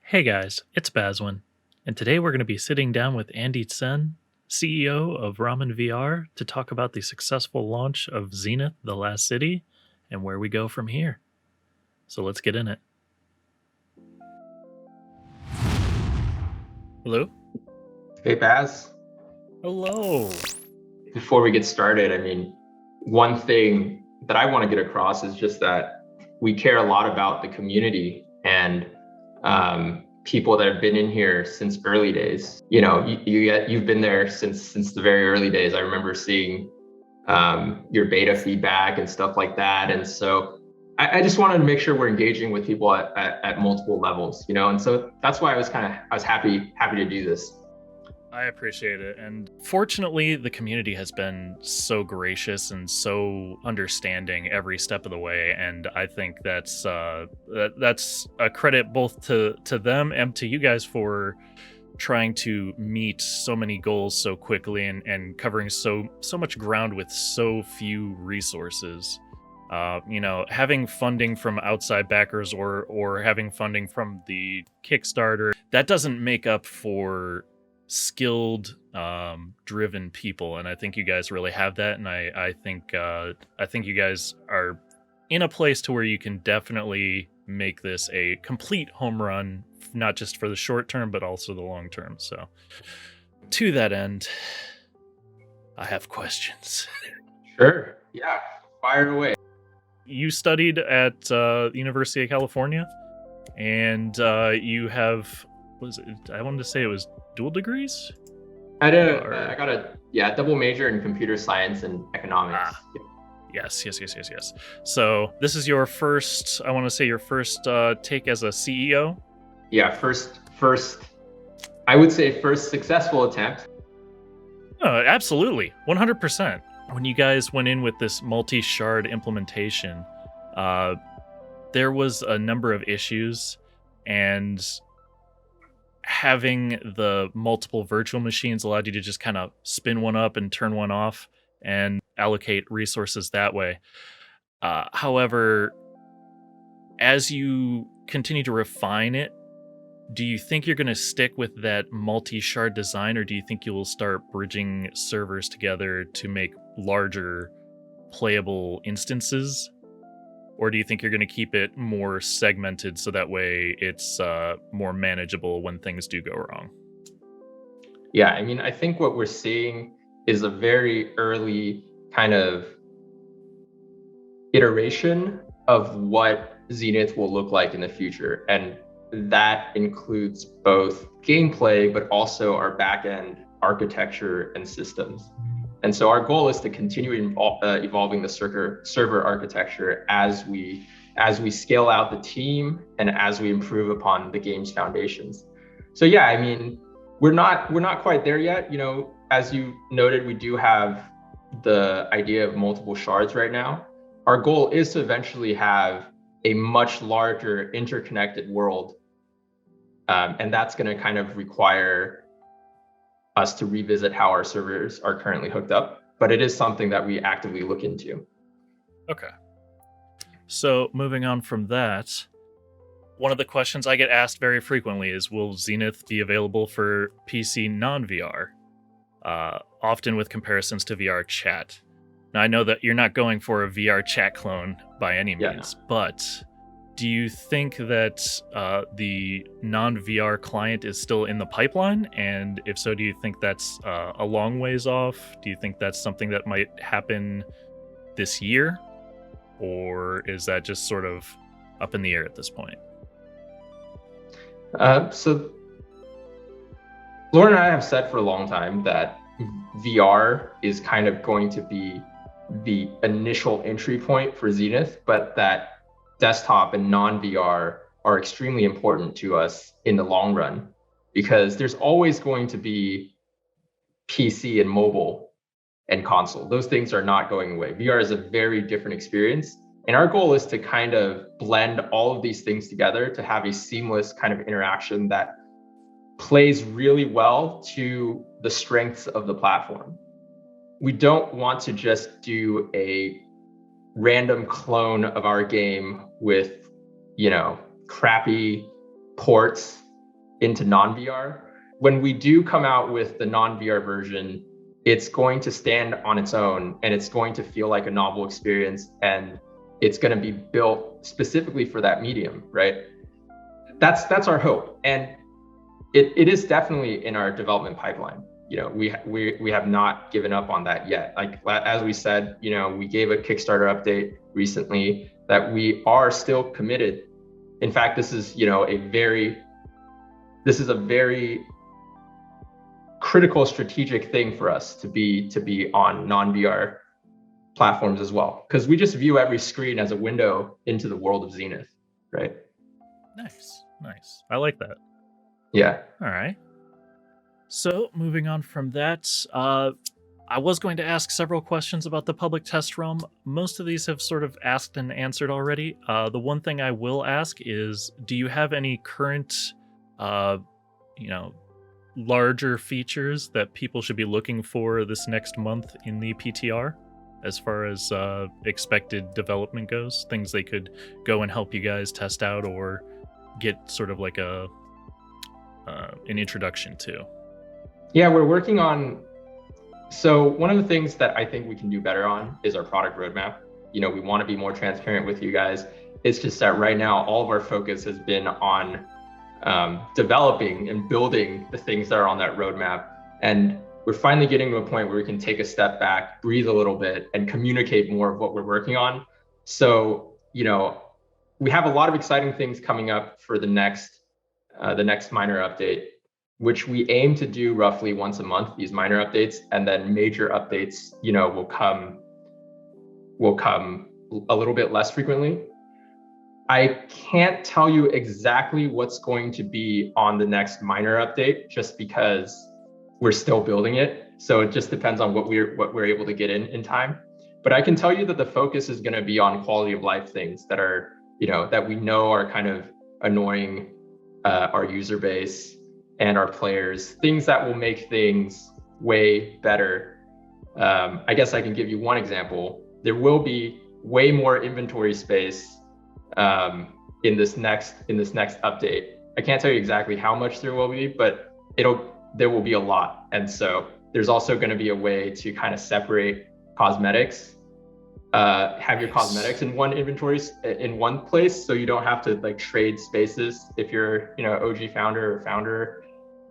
Hey guys, it's Bazwin, and today we're going to be sitting down with Andy Tsen, CEO of RamenVR, to talk about the successful launch of Zenith, the Last City, and where we go from here. So let's get in it. Hello? Hey, Baz. Hello. Before we get started, one thing that I want to get across is just that we care a lot about the community and people that have been in here since early days. You've been there since the very early days. I remember seeing your beta feedback and stuff like that, and so I just wanted to make sure we're engaging with people at multiple levels. And so that's why I was happy to do this. I appreciate it. And fortunately, the community has been so gracious and so understanding every step of the way. And I think that's a credit both to them and to you guys for trying to meet so many goals so quickly and covering so much ground with so few resources. Having funding from outside backers or having funding from the Kickstarter, that doesn't make up for skilled driven people, and I think you guys really have that, and I think you guys are in a place to where you can definitely make this a complete home run, not just for the short term but also the long term. So to that end, I have questions. Sure. Yeah, fire away. You studied at University of California, and you have, I wanted to say it was dual degrees? I got a double major in computer science and economics. Yes. So this is your first, I want to say your first take as a CEO? Yeah, first, I would say first successful attempt. Absolutely, 100%. When you guys went in with this multi-shard implementation, there was a number of issues, and having the multiple virtual machines allowed you to just kind of spin one up and turn one off and allocate resources that way. However, as you continue to refine it, do you think you're going to stick with that multi-shard design, or do you think you'll start bridging servers together to make larger playable instances? Or do you think you're going to keep it more segmented so that way it's more manageable when things do go wrong? Yeah, I think what we're seeing is a very early kind of iteration of what Zenith will look like in the future. And that includes both gameplay, but also our backend architecture and systems. And so our goal is to continue evolving the server architecture as we scale out the team and as we improve upon the game's foundations. So yeah, we're not quite there yet. As you noted, we do have the idea of multiple shards right now. Our goal is to eventually have a much larger interconnected world, and that's going to kind of require us to revisit how our servers are currently hooked up, but it is something that we actively look into. Okay. So moving on from that, one of the questions I get asked very frequently is, will Zenith be available for PC non-VR? Often with comparisons to VR chat. Now, I know that you're not going for a VR chat clone by any means, but do you think that the non-VR client is still in the pipeline? And if so, do you think that's a long ways off? Do you think that's something that might happen this year? Or is that just sort of up in the air at this point? So Lauren and I have said for a long time that VR is kind of going to be the initial entry point for Zenith, but that desktop and non-VR are extremely important to us in the long run, because there's always going to be PC and mobile and console. Those things are not going away. VR is a very different experience. And our goal is to kind of blend all of these things together to have a seamless kind of interaction that plays really well to the strengths of the platform. We don't want to just do a random clone of our game with, crappy ports into non-VR. When we do come out with the non-VR version, it's going to stand on its own and it's going to feel like a novel experience, and it's going to be built specifically for that medium, right? That's our hope, and it is definitely in our development pipeline. You know, we have not given up on that yet. Like as we said, you know, we gave a Kickstarter update recently that we are still committed. In fact, this is, you know, a very critical strategic thing for us to be on non-VR platforms as well, because we just view every screen as a window into the world of Zenith, right? Nice. I like that. Yeah. All right. So moving on from that, I was going to ask several questions about the public test realm. Most of these have sort of asked and answered already. The one thing I will ask is, do you have any current, larger features that people should be looking for this next month in the PTR, as far as expected development goes? Things they could go and help you guys test out or get sort of like an introduction to. Yeah, we're working on. So one of the things that I think we can do better on is our product roadmap. You know, we want to be more transparent with you guys. It's just that right now, all of our focus has been on developing and building the things that are on that roadmap. And we're finally getting to a point where we can take a step back, breathe a little bit, and communicate more of what we're working on. So, you know, we have a lot of exciting things coming up for the next minor update, which we aim to do roughly once a month, these minor updates, and then major updates, you know, will come a little bit less frequently. I can't tell you exactly what's going to be on the next minor update, just because we're still building it. So it just depends on what we're able to get in time. But I can tell you that the focus is going to be on quality of life things that are, you know, that we know are kind of annoying our user base and our players, things that will make things way better. I guess I can give you one example. There will be way more inventory space in this next update. I can't tell you exactly how much there will be, but there will be a lot. And so there's also going to be a way to kind of separate cosmetics, have your cosmetics in one inventory in one place, so you don't have to like trade spaces if you're, you know, OG founder.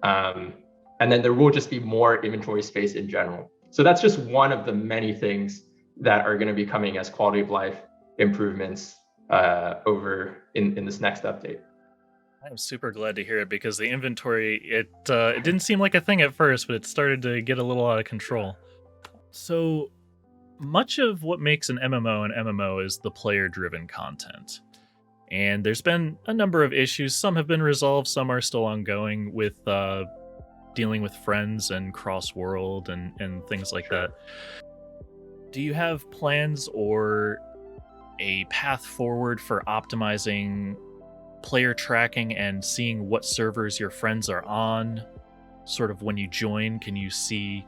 And then there will just be more inventory space in general. So that's just one of the many things that are going to be coming as quality of life improvements over in this next update. I'm super glad to hear it, because the inventory, it didn't seem like a thing at first, but it started to get a little out of control. So much of what makes an MMO is the player-driven content. And there's been a number of issues. Some have been resolved, some are still ongoing with dealing with friends and cross-world and things like that. Do you have plans or a path forward for optimizing player tracking and seeing what servers your friends are on? Sort of when you join, can you see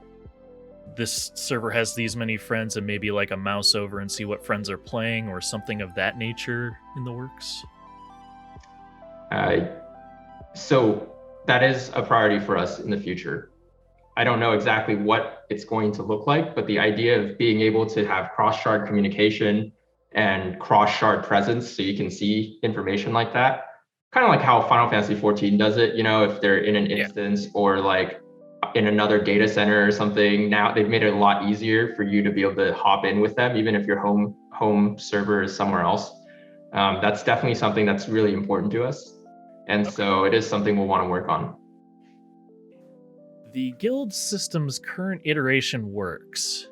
this server has these many friends and maybe like a mouse over and see what friends are playing, or something of that nature in the works? So that is a priority for us in the future. I don't know exactly what it's going to look like, but the idea of being able to have cross-shard communication and cross-shard presence, so you can see information like that, kind of like how Final Fantasy 14 does it, you know, if they're in an instance or like in another data center or something. Now they've made it a lot easier for you to be able to hop in with them, even if your home server is somewhere else. That's definitely something that's really important to us. And so it is something we'll want to work on. The guild system's current iteration works,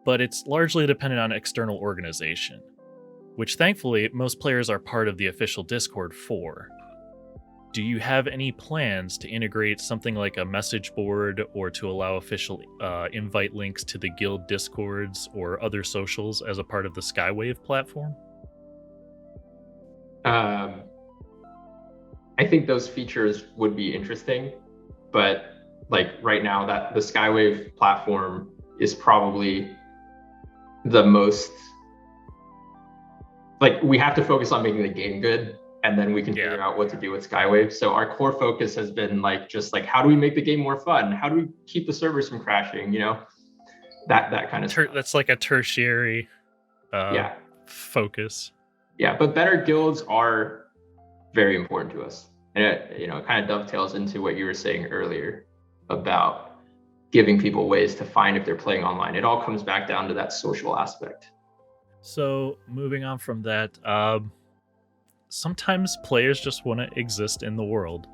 but it's largely dependent on external organization, which thankfully most players are part of the official Discord for. Do you have any plans to integrate something like a message board, or to allow official invite links to the guild Discords or other socials as a part of the Skywave platform? I think those features would be interesting, but like right now, that the Skywave platform is probably the most, like, we have to focus on making the game good and then we can figure out what to do with skywave. So our core focus has been like just like, how do we make the game more fun? How do we keep the servers from crashing? You know, that kind of stuff. That's like a tertiary focus. Yeah, but better guilds are very important to us. And it kind of dovetails into what you were saying earlier about giving people ways to find if they're playing online. It all comes back down to that social aspect. So moving on from that, sometimes players just want to exist in the world.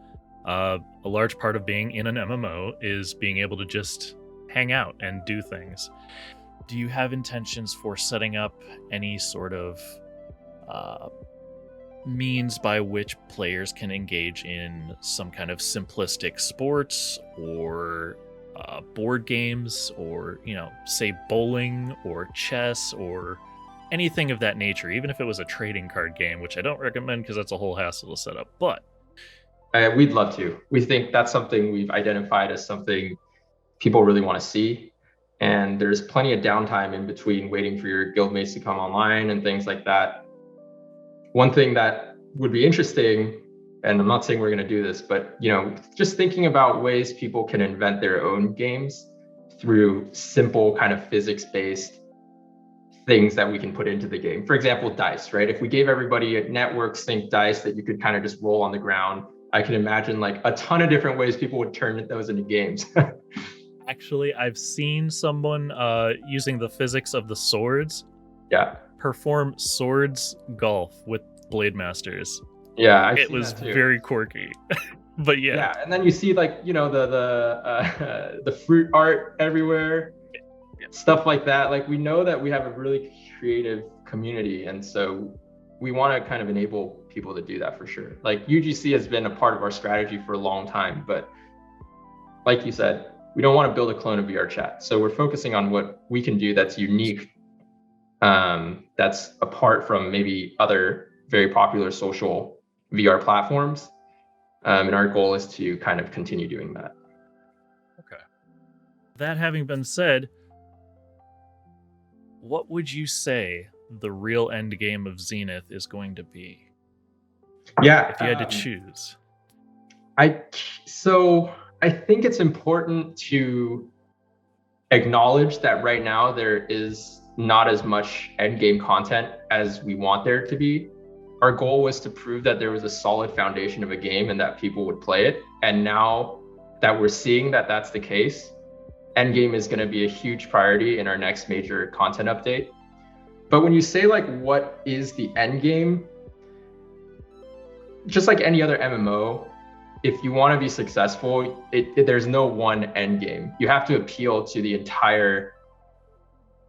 A large part of being in an MMO is being able to just hang out and do things. Do you have intentions for setting up any sort of means by which players can engage in some kind of simplistic sports or board games, or say bowling or chess or anything of that nature, even if it was a trading card game, which I don't recommend because that's a whole hassle to set up, but we'd love to. We think that's something we've identified as something people really want to see, and there's plenty of downtime in between waiting for your guildmates to come online and things like that. One thing that would be interesting, and I'm not saying we're going to do this, but just thinking about ways people can invent their own games through simple kind of physics-based things that we can put into the game. For example, dice, right? If we gave everybody a network sync dice that you could kind of just roll on the ground, I can imagine like a ton of different ways people would turn those into games. Actually, I've seen someone using the physics of the swords perform swords golf with blade masters. Yeah, it was very quirky. But yeah, and then you see like the fruit art everywhere, stuff like that. Like, we know that we have a really creative community, and so we want to kind of enable people to do that for sure. Like, UGC has been a part of our strategy for a long time, but like you said, we don't want to build a clone of VR chat. So we're focusing on what we can do that's unique, that's apart from maybe other very popular social VR platforms. And our goal is to kind of continue doing that. Okay. That having been said, what would you say the real end game of Zenith is going to be? Yeah. If you had to choose. I think it's important to acknowledge that right now there is not as much end game content as we want there to be. Our goal was to prove that there was a solid foundation of a game and that people would play it. And now that we're seeing that that's the case, endgame is going to be a huge priority in our next major content update. But when you say like, what is the end game? Just like any other MMO, if you want to be successful, there's no one end game. You have to appeal to the entire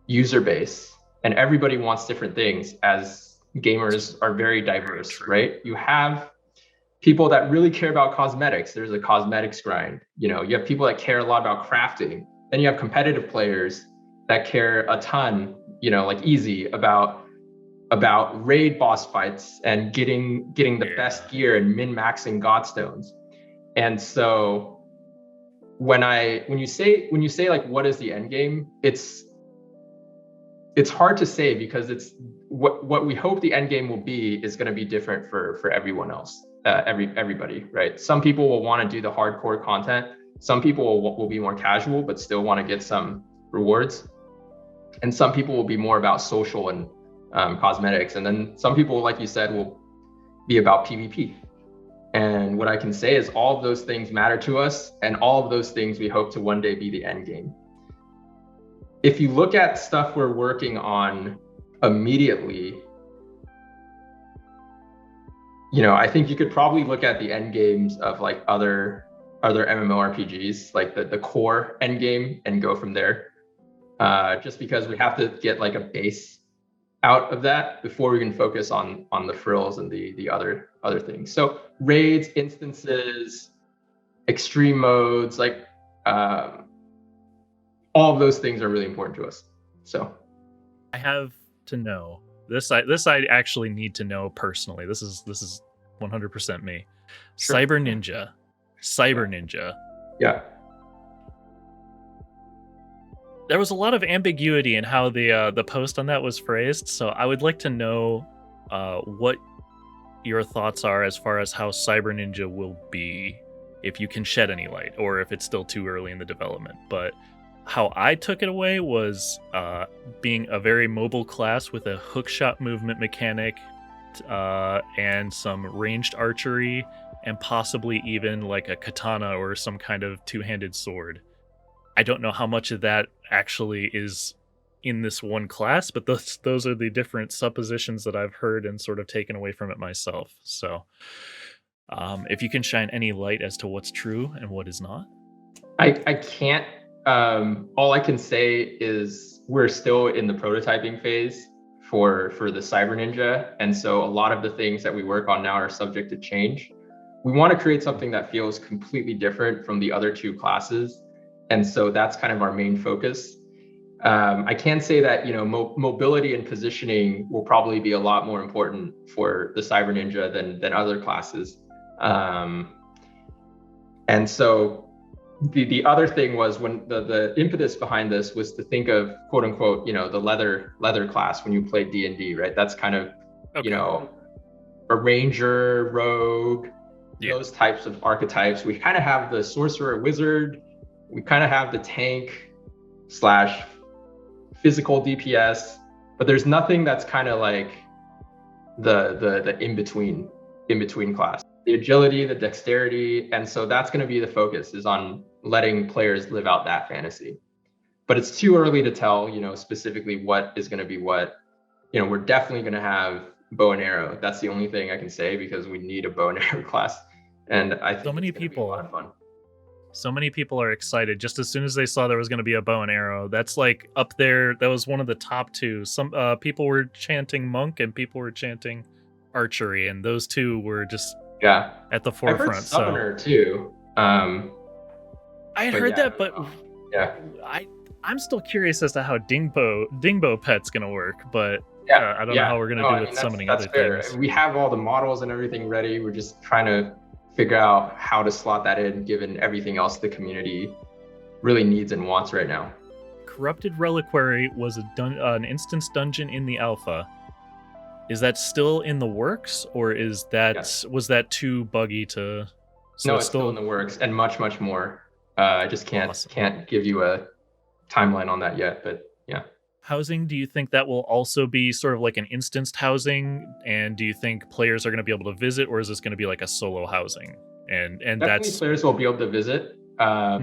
user base, and everybody wants different things, as gamers are very diverse, right? You have people that really care about cosmetics. There's a cosmetics grind. You have people that care a lot about crafting. Then you have competitive players that care a ton, like Easy, about raid boss fights and getting the best gear and min-maxing godstones. And so when you say like, what is the end game, it's hard to say, because it's what we hope the end game will be is going to be different for everyone else, everybody, right? Some people will want to do the hardcore content. Some people will be more casual, but still want to get some rewards. And some people will be more about social and cosmetics. And then some people, like you said, will be about PvP. And what I can say is all of those things matter to us, and all of those things we hope to one day be the end game. If you look at stuff we're working on immediately, I think you could probably look at the end games of like other MMORPGs, like the core end game, and go from there. Just because we have to get like a base out of that before we can focus on the frills and the other things. So raids, instances, extreme modes, like all of those things are really important to us. So I have to know this. I actually need to know personally. This is 100% me. Sure. Cyber Ninja. Yeah. There was a lot of ambiguity in how the post on that was phrased, so I would like to know what your thoughts are as far as how Cyber Ninja will be, if you can shed any light, or if it's still too early in the development. But how I took it away was being a very mobile class with a hookshot movement mechanic, and some ranged archery, and possibly even like a katana or some kind of two-handed sword. I don't know how much of that actually is in this one class, but those are the different suppositions that I've heard and sort of taken away from it myself. So, if you can shine any light as to what's true and what is not. I can't. All I can say is we're still in the prototyping phase for the Cyber Ninja, and so a lot of the things that we work on now are subject to change. We want to create something that feels completely different from the other two classes, and so that's kind of our main focus. I can say that mobility and positioning will probably be a lot more important for the Cyber Ninja than other classes, and so. The other thing was when the impetus behind this was to think of quote unquote, the leather class when you play D&D, right? That's kind of, Okay. A ranger, rogue, those types of archetypes. We kind of have the sorcerer wizard. We kind of have the tank / physical DPS, but there's nothing that's kind of like the in-between class. The agility, the dexterity, and so that's going to be the focus, is on letting players live out that fantasy. But it's too early to tell, specifically what is going to be what. We're definitely going to have bow and arrow. That's the only thing I can say, because we need a bow and arrow class, and I think so many it's going to be a lot of fun. So many people are excited just as soon as they saw there was going to be a bow and arrow. That's like up there. That was one of the top two. Some people were chanting monk and people were chanting archery, and those two were just at the forefront. I heard summoner too. I had heard that, but I'm still curious as to how Dingbo pet's gonna work, but I don't know how we're gonna do with summoning other things. We have all the models and everything ready. We're just trying to figure out how to slot that in, given everything else the community really needs and wants right now. Corrupted Reliquary was an instance dungeon in the alpha. Is that still in the works, or was that too buggy to? So no, it's still in the works, and much more. I just can't give you a timeline on that yet, but yeah. Housing, do you think that will also be sort of like an instanced housing? And do you think players are going to be able to visit, or is this going to be like a solo housing? And definitely players will be able to visit. I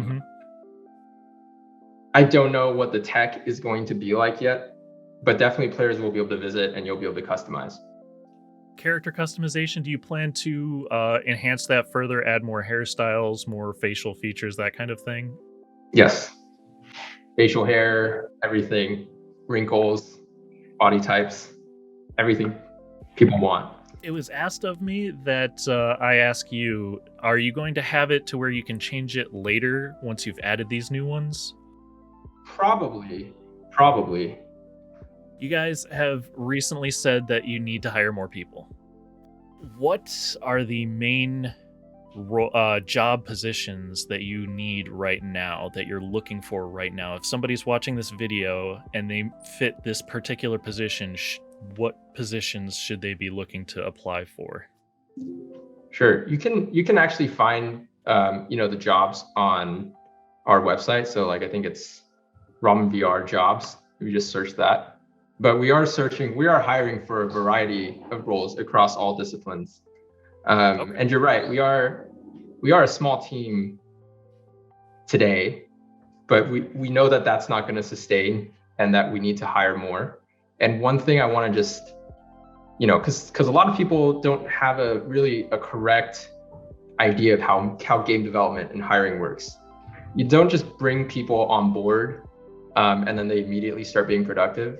don't know what the tech is going to be like yet, but definitely players will be able to visit, and you'll be able to customize. Character customization, do you plan to enhance that further, add more hairstyles, more facial features, that kind of thing? Yes. Facial hair, everything, wrinkles, body types, everything people want. It was asked of me that I ask you, are you going to have it to where you can change it later once you've added these new ones? Probably. You guys have recently said that you need to hire more people. What are the main job positions that you need right now, that you're looking for right now? If somebody's watching this video and they fit this particular position, what positions should they be looking to apply for? Sure. You can actually find the jobs on our website. So I think it's RamenVR jobs. You just search that. But we are hiring for a variety of roles across all disciplines. And you're right, we are a small team today, but we know that that's not going to sustain, and that we need to hire more. And one thing I want to just, because a lot of people don't have a correct idea of how game development and hiring works. You don't just bring people on board and then they immediately start being productive.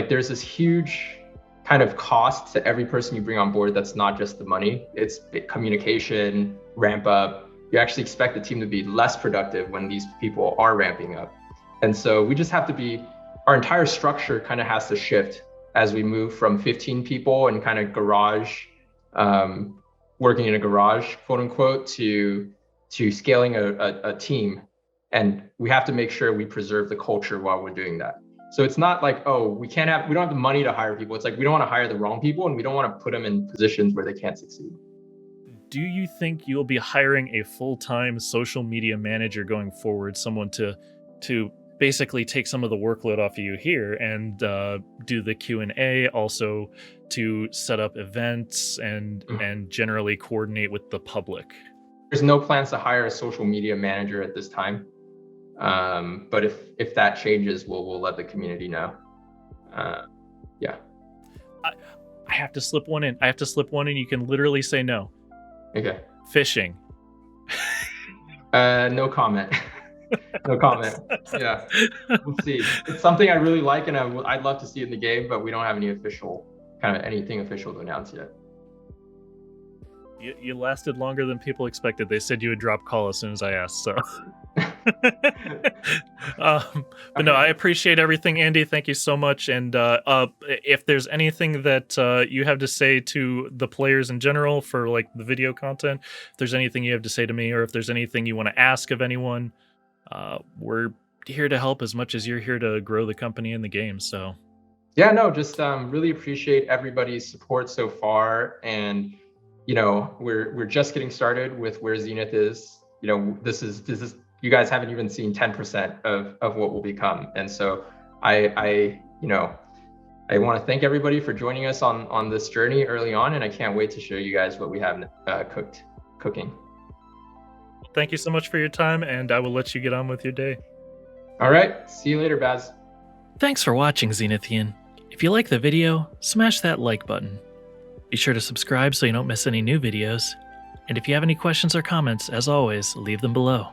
There's this huge kind of cost to every person you bring on board. That's not just the money, it's communication, ramp up. You actually expect the team to be less productive when these people are ramping up. And so we just have to our entire structure kind of has to shift as we move from 15 people and kind of garage, working in a garage, quote unquote, to scaling a team. And we have to make sure we preserve the culture while we're doing that. So it's not like, oh, we don't have the money to hire people. It's like we don't want to hire the wrong people, and we don't want to put them in positions where they can't succeed. Do you think you'll be hiring a full-time social media manager going forward, someone to basically take some of the workload off of you here and do the Q&A, also to set up events and generally coordinate with the public? There's no plans to hire a social media manager at this time. But if that changes, we'll let the community know. Yeah. I have to slip one in. You can literally say no. Okay. Fishing. No comment. No comment. Yeah. We'll see. It's something I really like, and I'd love to see it in the game, but we don't have anything official to announce yet. You lasted longer than people expected. They said you would drop call as soon as I asked, so. But no, I appreciate everything, Andy. Thank you so much. And if there's anything that you have to say to the players in general for like the video content, if there's anything you have to say to me, or if there's anything you want to ask of anyone, we're here to help as much as you're here to grow the company and the game. So yeah, no, just really appreciate everybody's support so far. And we're just getting started with where Zenith is. This is you guys haven't even seen 10% of what will become. And so I want to thank everybody for joining us on this journey early on, and I can't wait to show you guys what we have cooking. Thank you so much for your time, and I will let you get on with your day. All right, see you later, Baz. Thanks for watching, Zenithian. If you like the video, smash that like button. Be sure to subscribe so you don't miss any new videos. And if you have any questions or comments, as always, leave them below.